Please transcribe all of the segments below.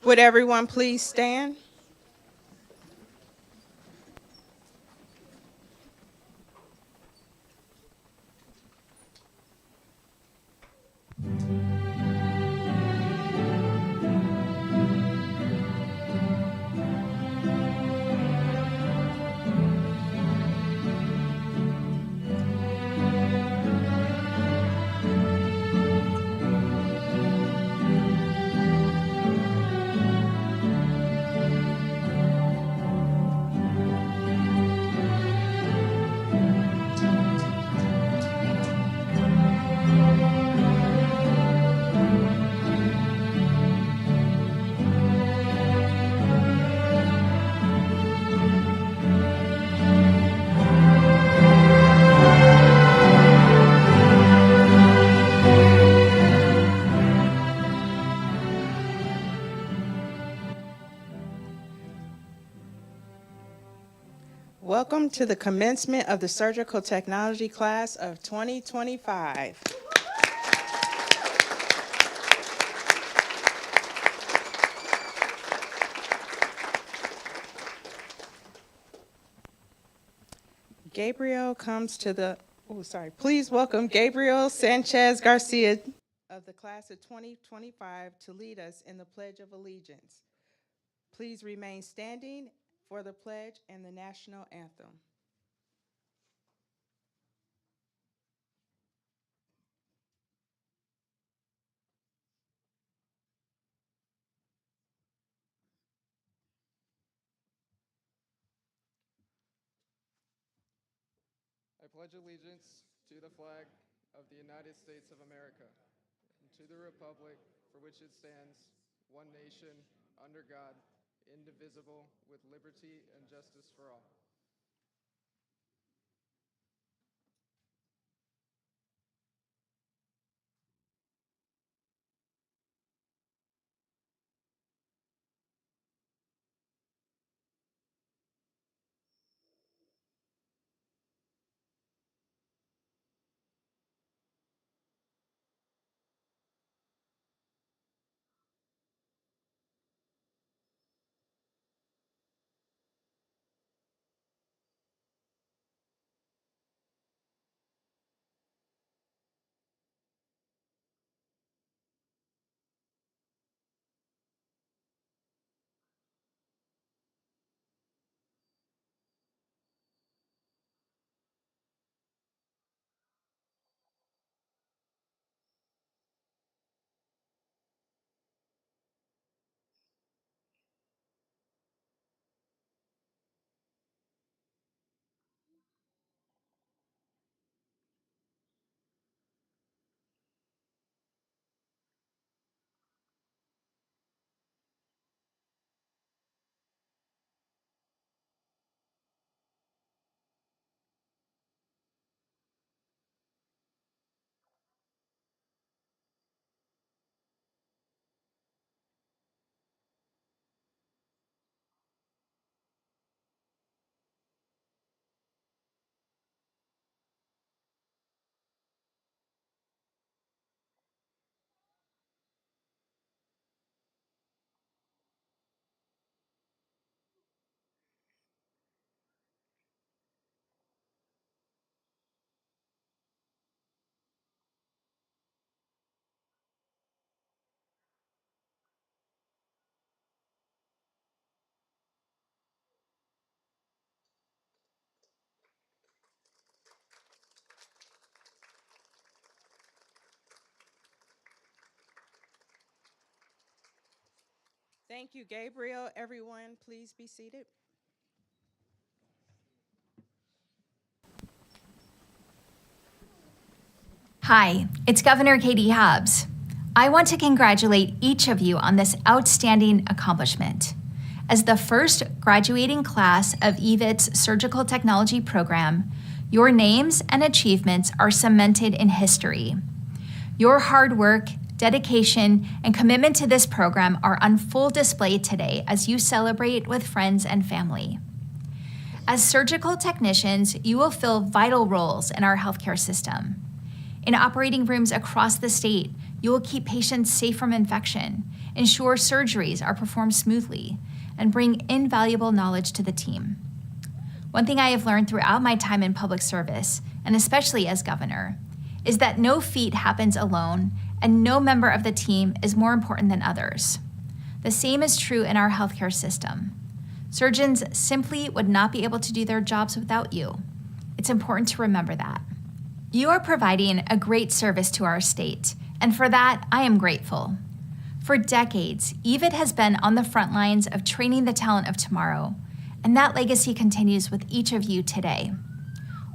Would everyone please stand? Welcome to the commencement of the Surgical Technology class of 2025. Please welcome Gabriel Sanchez Garcia of the class of 2025 to lead us in the Pledge of Allegiance. Please remain standing for the pledge and the national anthem. I pledge allegiance to the flag of the United States of America and to the republic for which it stands, one nation, under God, indivisible, with liberty and justice for all. Thank you, Gabriel. Everyone, please be seated. Hi, it's Governor Katie Hobbs. I want to congratulate each of you on this outstanding accomplishment. As the first graduating class of EVIT's Surgical Technology program, your names and achievements are cemented in history. Your hard work, dedication, and commitment to this program are on full display today as you celebrate with friends and family. As surgical technicians, you will fill vital roles in our healthcare system. In operating rooms across the state, You will keep patients safe from infection, ensure surgeries are performed smoothly, and bring invaluable knowledge to the team. One thing I have learned throughout my time in public service, and especially as governor, is that no feat happens alone and no member of the team is more important than others. The same is true in our healthcare system. Surgeons simply would not be able to do their jobs without you. It's important to remember that. You are providing a great service to our state, and for that, I am grateful. For decades, EVIT has been on the front lines of training the talent of tomorrow, and that legacy continues with each of you today.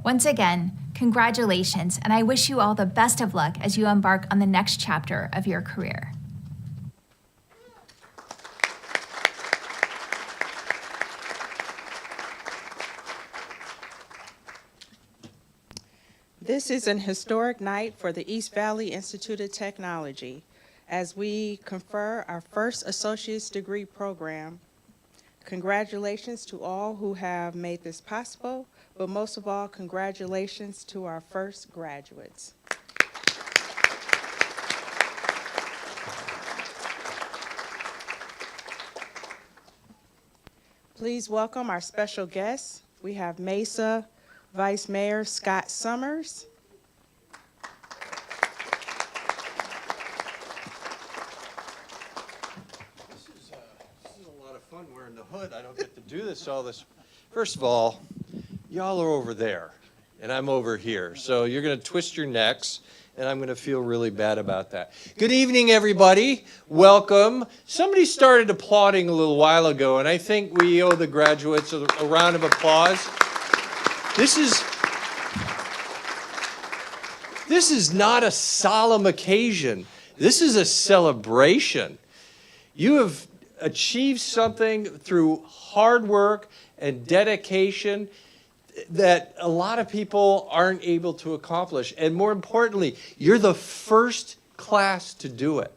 Once again, congratulations, and I wish you all the best of luck as you embark on the next chapter of your career. This is an historic night for the East Valley Institute of Technology as we confer our first associate's degree program. Congratulations to all who have made this possible, but most of all, congratulations to our first graduates. Please welcome our special guests. We have Mesa Vice Mayor Scott Summers. This is a lot of fun wearing the hood. I don't get to do all this. First of all, y'all are over there, and I'm over here. So you're going to twist your necks, and I'm going to feel really bad about that. Good evening, everybody. Welcome. Somebody started applauding a little while ago, and I think we owe the graduates a round of applause. This is not a solemn occasion. This is a celebration. You have achieved something through hard work and dedication that a lot of people aren't able to accomplish. And more importantly, you're the first class to do it.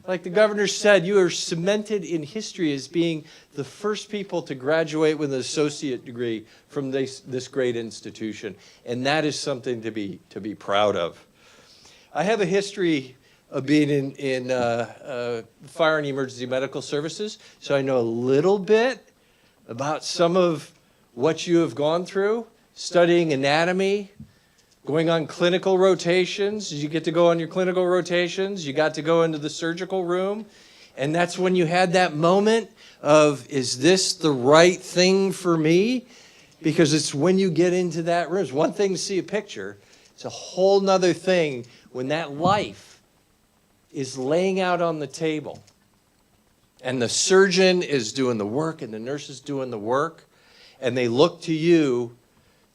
Like the governor said, you are cemented in history as being the first people to graduate with an associate degree from this great institution. And that is something to be proud of. I have a history of being in fire and emergency medical services, so I know a little bit about some of what you have gone through, studying anatomy, going on clinical rotations. You get to go on your clinical rotations. You got to go into the surgical room. And that's when you had that moment of, is this the right thing for me? Because it's when you get into that room. It's one thing to see a picture. It's a whole nother thing when that life is laying out on the table. And the surgeon is doing the work and the nurse is doing the work. And they look to you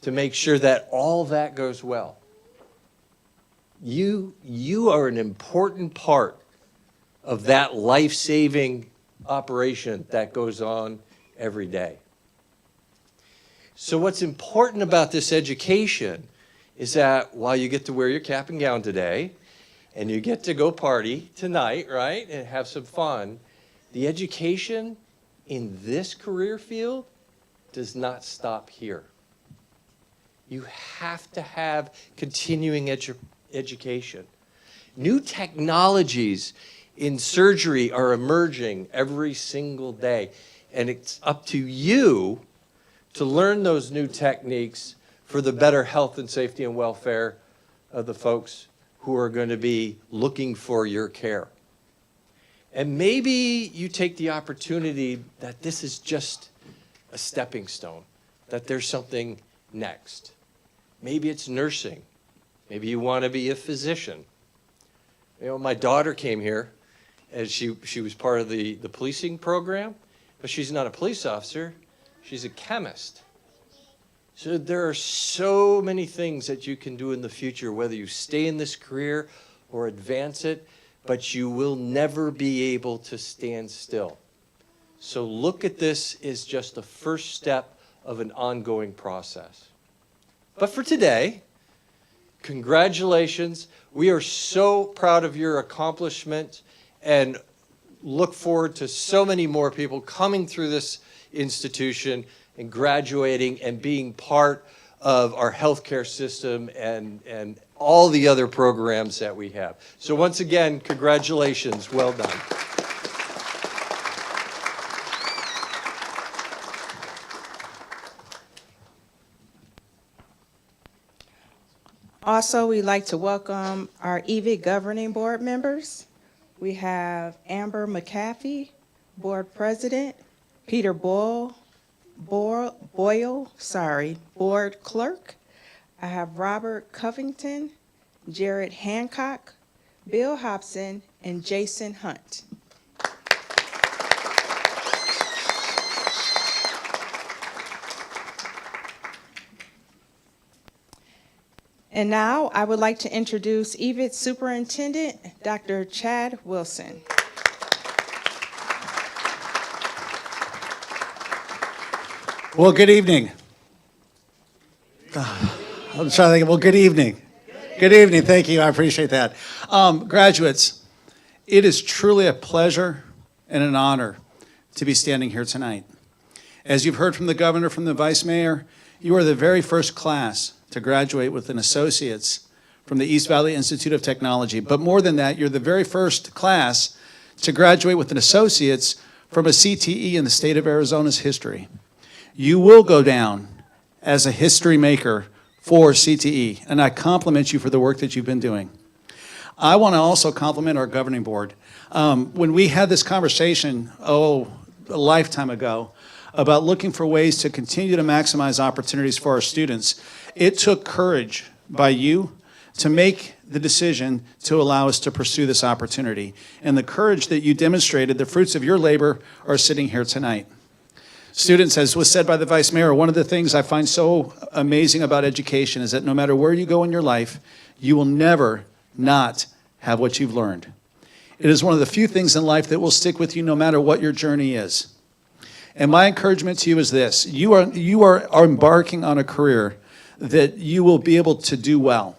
to make sure that all that goes well. You are an important part of that life-saving operation that goes on every day. So what's important about this education is that while you get to wear your cap and gown today, and you get to go party tonight, right, and have some fun, the education in this career field does not stop here. You have to have continuing education. New technologies in surgery are emerging every single day, and it's up to you to learn those new techniques for the better health and safety and welfare of the folks who are going to be looking for your care. And maybe you take the opportunity that this is just a stepping stone, that there's something next. Maybe it's nursing. Maybe you want to be a physician. You know, my daughter came here, and she was part of the policing program, but she's not a police officer. She's a chemist. So there are so many things that you can do in the future, whether you stay in this career or advance it, but you will never be able to stand still. So look at this as just the first step of an ongoing process. But for today, congratulations. We are so proud of your accomplishment and look forward to so many more people coming through this institution and graduating and being part of our healthcare system and all the other programs that we have. So once again, congratulations, well done. Also, we'd like to welcome our EVIT governing board members. We have Amber McAfee, board president, Peter Boyle, board clerk. I have Robert Covington, Jared Hancock, Bill Hobson, and Jason Hunt. And now I would like to introduce EVIT Superintendent, Dr. Chad Wilson. Well, good evening. I'm trying to think. Well, good evening. Good evening. Thank you. I appreciate that. Graduates, it is truly a pleasure and an honor to be standing here tonight. As you've heard from the governor, from the vice mayor, you are the very first class to graduate with an associate's from the East Valley Institute of Technology. But more than that, you're the very first class to graduate with an associate's from a CTE in the state of Arizona's history. You will go down as a history maker for CTE, and I compliment you for the work that you've been doing. I want to also compliment our governing board. When we had this conversation, a lifetime ago, about looking for ways to continue to maximize opportunities for our students, it took courage by you to make the decision to allow us to pursue this opportunity. And the courage that you demonstrated, the fruits of your labor, are sitting here tonight. Students, as was said by the Vice Mayor, one of the things I find so amazing about education is that no matter where you go in your life, you will never not have what you've learned. It is one of the few things in life that will stick with you no matter what your journey is. And my encouragement to you is this: you are embarking on a career that you will be able to do well.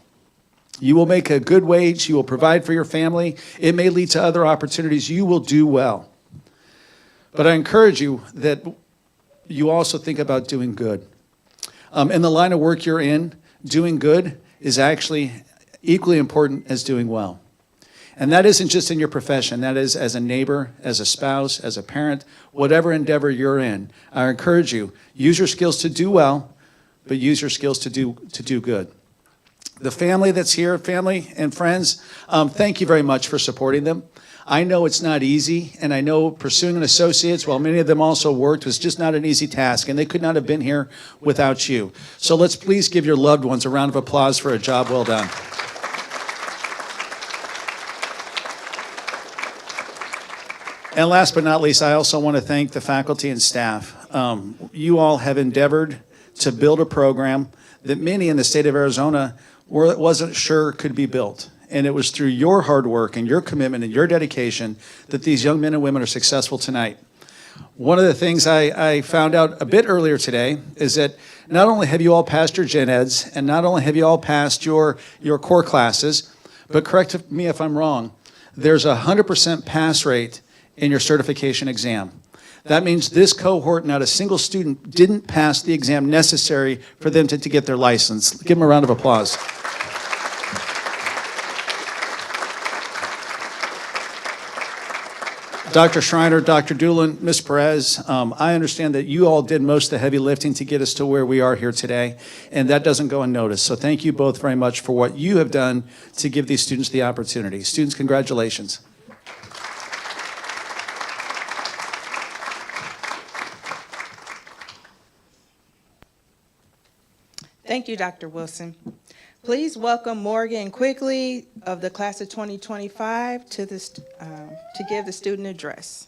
You will make a good wage, you will provide for your family, it may lead to other opportunities, you will do well. But I encourage you that you also think about doing good. In the line of work you're in, doing good is actually equally important as doing well. And that isn't just in your profession, that is as a neighbor, as a spouse, as a parent, whatever endeavor you're in. I encourage you, use your skills to do well, but use your skills to do good. The family that's here, family and friends, thank you very much for supporting them. I know it's not easy, and I know pursuing an associate's, while many of them also worked, was just not an easy task, and they could not have been here without you. So let's please give your loved ones a round of applause for a job well done. And last but not least, I also want to thank the faculty and staff. You all have endeavored to build a program that many in the state of Arizona wasn't sure could be built. And it was through your hard work and your commitment and your dedication that these young men and women are successful tonight. One of the things I found out a bit earlier today is that not only have you all passed your gen eds, and not only have you all passed your core classes, but correct me if I'm wrong, there's a 100% pass rate in your certification exam. That means this cohort, not a single student didn't pass the exam necessary for them to get their license. Give them a round of applause. Dr. Schreiner, Dr. Doolin, Ms. Perez, I understand that you all did most of the heavy lifting to get us to where we are here today, and that doesn't go unnoticed. So thank you both very much for what you have done to give these students the opportunity. Students, congratulations. Thank you, Dr. Wilson. Please welcome Morgan Quigley of the class of 2025 to give the student address.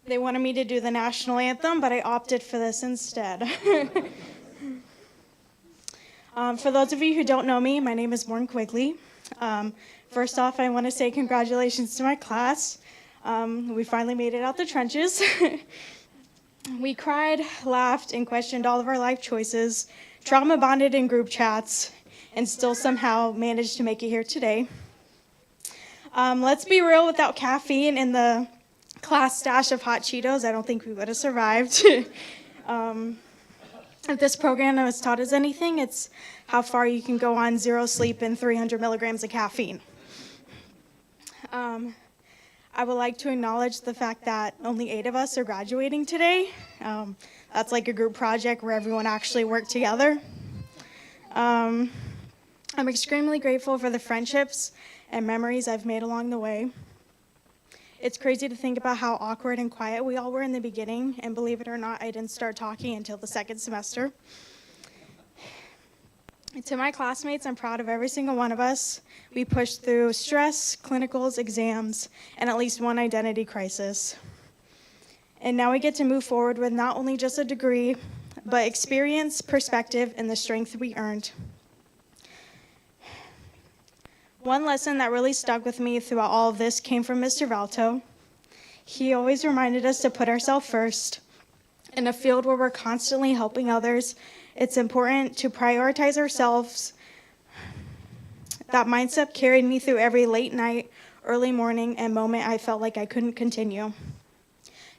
They wanted me to do the national anthem, but I opted for this instead. For those of you who don't know me, my name is Morgan Quigley. First off, I want to say congratulations to my class. We finally made it out the trenches. We cried, laughed, and questioned all of our life choices, trauma bonded in group chats, and still somehow managed to make it here today. Let's be real, without caffeine and the class stash of hot Cheetos, I don't think we would have survived. If this program has taught us anything, it's how far you can go on 0 sleep and 300 milligrams of caffeine. I would like to acknowledge the fact that only 8 of us are graduating today. That's like a group project where everyone actually worked together. I'm extremely grateful for the friendships and memories I've made along the way. It's crazy to think about how awkward and quiet we all were in the beginning, and believe it or not, I didn't start talking until the second semester. To my classmates, I'm proud of every single one of us. We pushed through stress, clinicals, exams, and at least one identity crisis. And now we get to move forward with not only just a degree, but experience, perspective, and the strength we earned. One lesson that really stuck with me throughout all of this came from Mr. Valto. He always reminded us to put ourselves first. In a field where we're constantly helping others, it's important to prioritize ourselves. That mindset carried me through every late night, early morning, and moment I felt like I couldn't continue.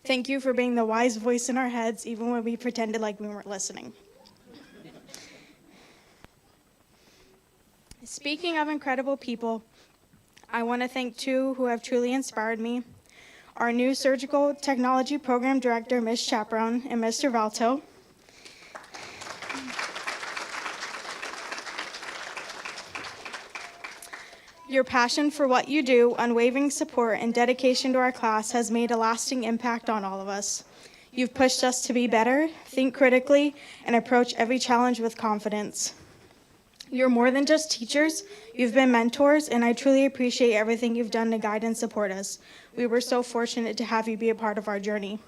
Thank you for being the wise voice in our heads, even when we pretended like we weren't listening. Speaking of incredible people, I want to thank 2 who have truly inspired me. Our new surgical technology program director, Ms. Chaperone, and Mr. Valto. Your passion for what you do, unwavering support, and dedication to our class has made a lasting impact on all of us. You've pushed us to be better, think critically, and approach every challenge with confidence. You're more than just teachers, you've been mentors, and I truly appreciate everything you've done to guide and support us. We were so fortunate to have you be a part of our journey.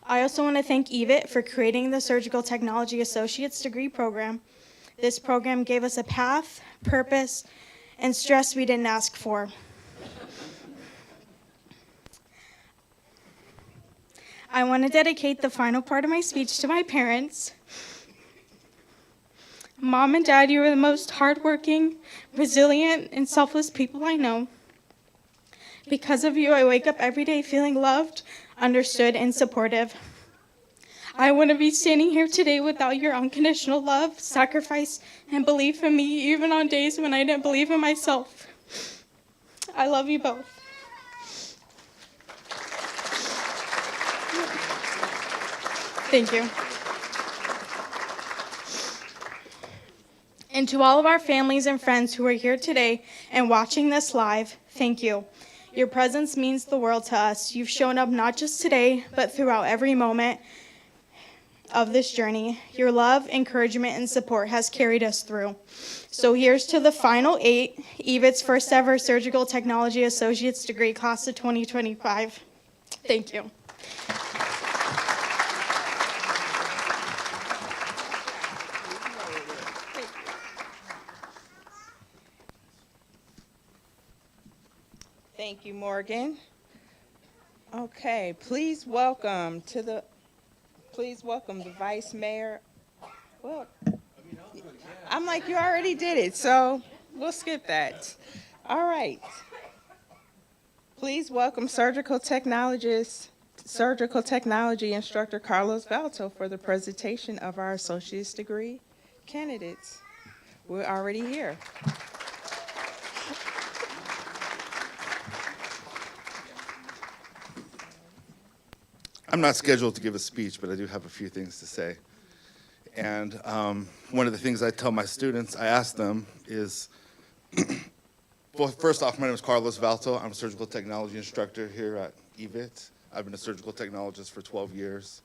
I also want to thank EVIT for creating the Surgical Technology Associate's degree program. This program gave us a path, purpose, and stress we didn't ask for. I want to dedicate the final part of my speech to my parents. Mom and Dad, you are the most hardworking, resilient, and selfless people I know. Because of you, I wake up every day feeling loved, understood, and supportive. I wouldn't be standing here today without your unconditional love, sacrifice, and belief in me, even on days when I didn't believe in myself. I love you both. Thank you. And to all of our families and friends who are here today and watching this live, thank you. Your presence means the world to us. You've shown up not just today, but throughout every moment of this journey. Your love, encouragement, and support has carried us through. So here's to the final 8, EVIT's first ever Surgical Technology Associate's degree, class of 2025. Thank you. Thank you, Morgan. Okay, please welcome the Vice Mayor. Well, I'm like, you already did it, so we'll skip that. All right. Please welcome Surgical Technology Instructor Carlos Valto for the presentation of our associate's degree candidates. We're already here. I'm not scheduled to give a speech, but I do have a few things to say. And one of the things I tell my students, I ask them is, well, first off, my name is Carlos Valto. I'm a surgical technology instructor here at EVIT. I've been a surgical technologist for 12 years.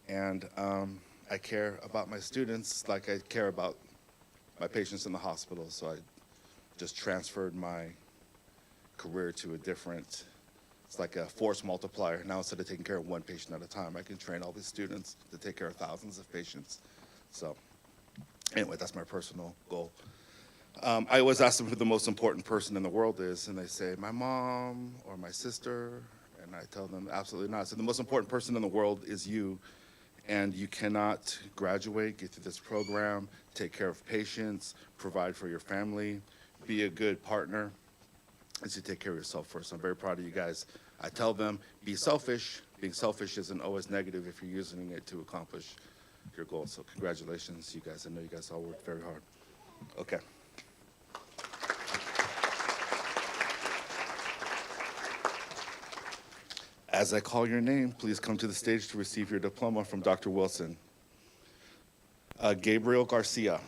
And I care about my students like I care about my patients in the hospital. So I just transferred my career to a different, it's like a force multiplier. Now instead of taking care of one patient at a time, I can train all these students to take care of thousands of patients. So anyway, that's my personal goal. I always ask them who the most important person in the world is, and they say, my mom or my sister, and I tell them, absolutely not. So the most important person in the world is you, and you cannot graduate, get through this program, take care of patients, provide for your family, be a good partner, as you take care of yourself first. I'm very proud of you guys. I tell them, be selfish. Being selfish isn't always negative if you're using it to accomplish your goals. So congratulations, you guys. I know you guys all worked very hard. Okay. As I call your name, please come to the stage to receive your diploma from Dr. Wilson. Gabriel Garcia.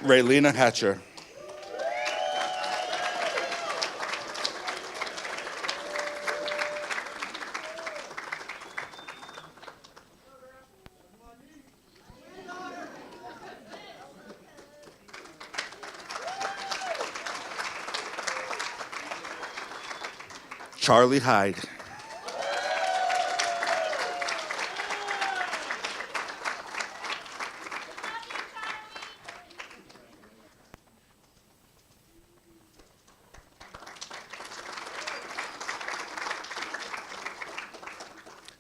Raylena Hatcher. Charlie Hyde.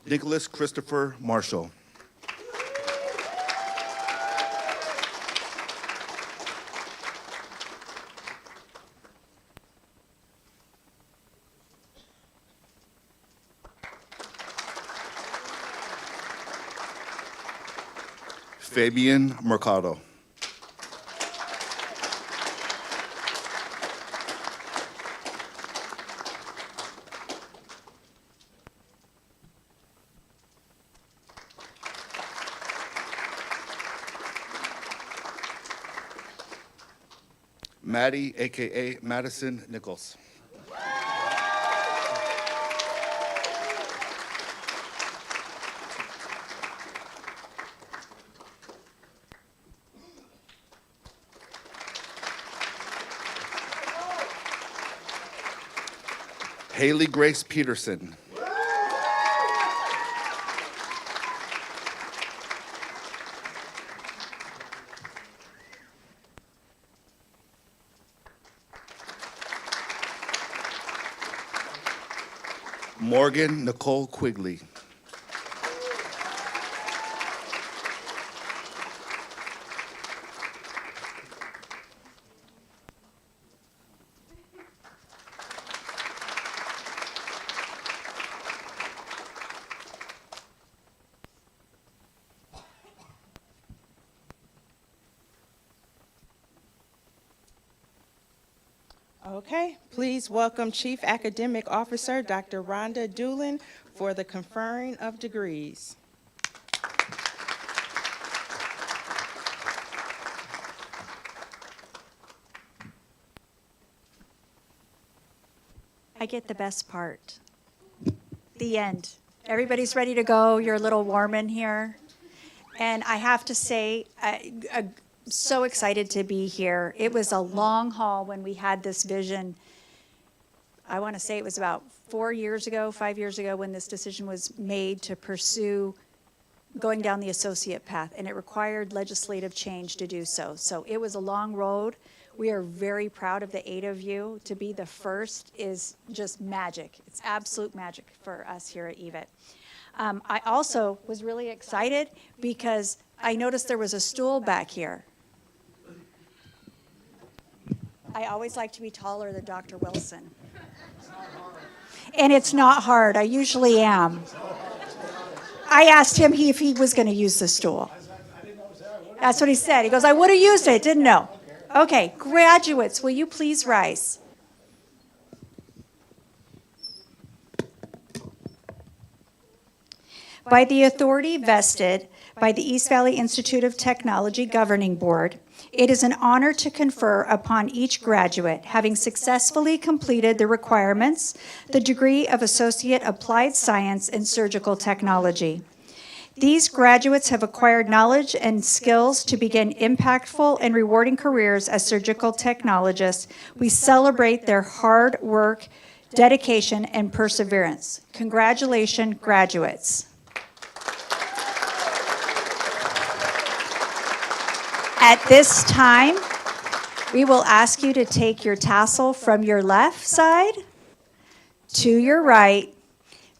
Nicholas Christopher Marshall. Fabian Mercado. Maddie, AKA Madison Nichols. Haley Grace Peterson. Morgan Nicole Quigley. Okay, please welcome Chief Academic Officer Dr. Rhonda Doolin for the conferring of degrees. I get the best part. The end. Everybody's ready to go. You're a little warm in here. And I have to say, I'm so excited to be here. It was a long haul when we had this vision. I want to say it was about 5 years ago, when this decision was made to pursue going down the associate path, and it required legislative change to do so. So it was a long road. We are very proud of the 8 of you. To be the first is just magic. It's absolute magic for us here at EVIT. I also was really excited because I noticed there was a stool back here. I always like to be taller than Dr. Wilson. And it's not hard. I usually am. I asked him if he was going to use the stool. That's what he said. He goes, I would have used it, didn't know. Okay, graduates, will you please rise? By the authority vested by the East Valley Institute of Technology Governing Board, it is an honor to confer upon each graduate, having successfully completed the requirements, the degree of Associate Applied Science in Surgical Technology. These graduates have acquired knowledge and skills to begin impactful and rewarding careers as surgical technologists. We celebrate their hard work, dedication, and perseverance. Congratulations, graduates. At this time, we will ask you to take your tassel from your left side to your right.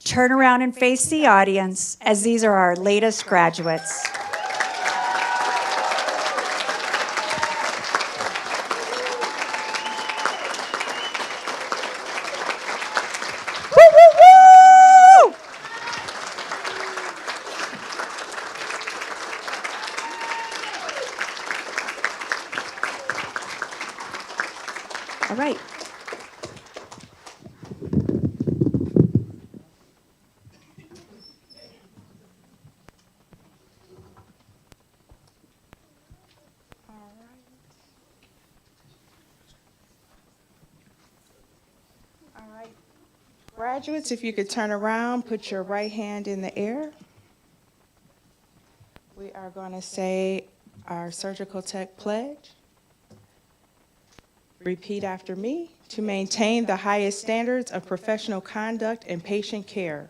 Turn around and face the audience, as these are our latest graduates. Woo, woo, woo! All right. All right. Graduates, if you could turn around, put your right hand in the air. We are going to say our surgical tech pledge. Repeat after me. To maintain the highest standards of professional conduct and patient care.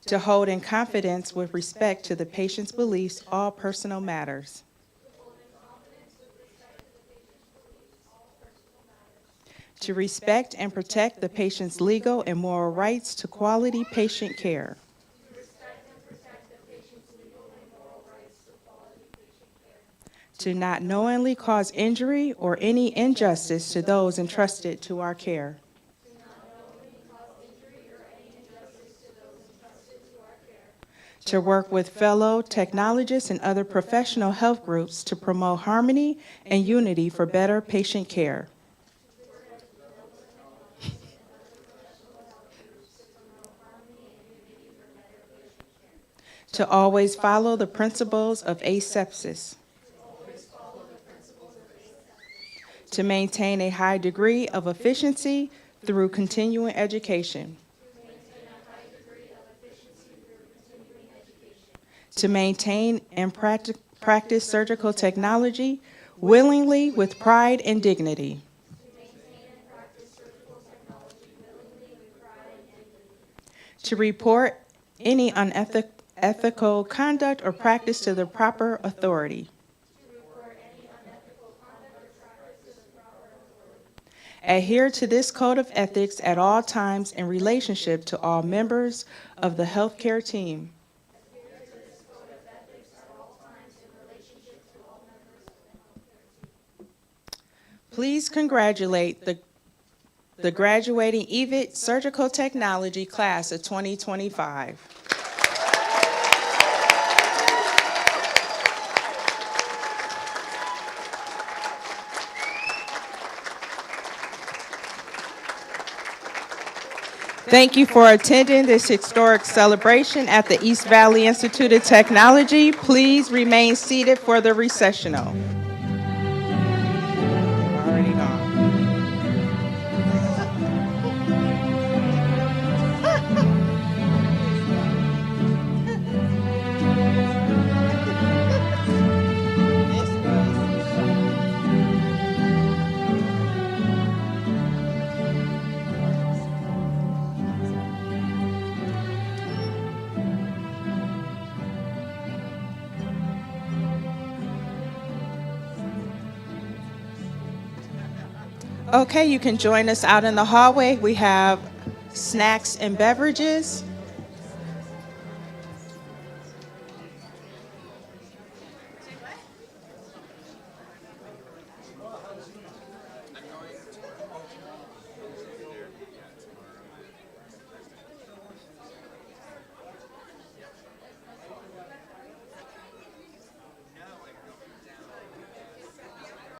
To hold in confidence with respect to the patient's beliefs all personal matters. To respect and protect the patient's legal and moral rights to quality patient care. To not knowingly cause injury or any injustice to those entrusted to our care. To work with fellow technologists and other professional health groups to promote harmony and unity for better patient care. To always follow the principles of asepsis. To maintain a high degree of efficiency through continuing education. To maintain and practice surgical technology willingly with pride and dignity. To report any unethical conduct or practice to the proper authority. Adhere to this code of ethics at all times in relationship to all members of the healthcare team. Please congratulate the graduating EVIT Surgical Technology class of 2025. Thank you for attending this historic celebration at the East Valley Institute of Technology. Please remain seated for the recessional. Already gone. Okay, you can join us out in the hallway. We have snacks and beverages.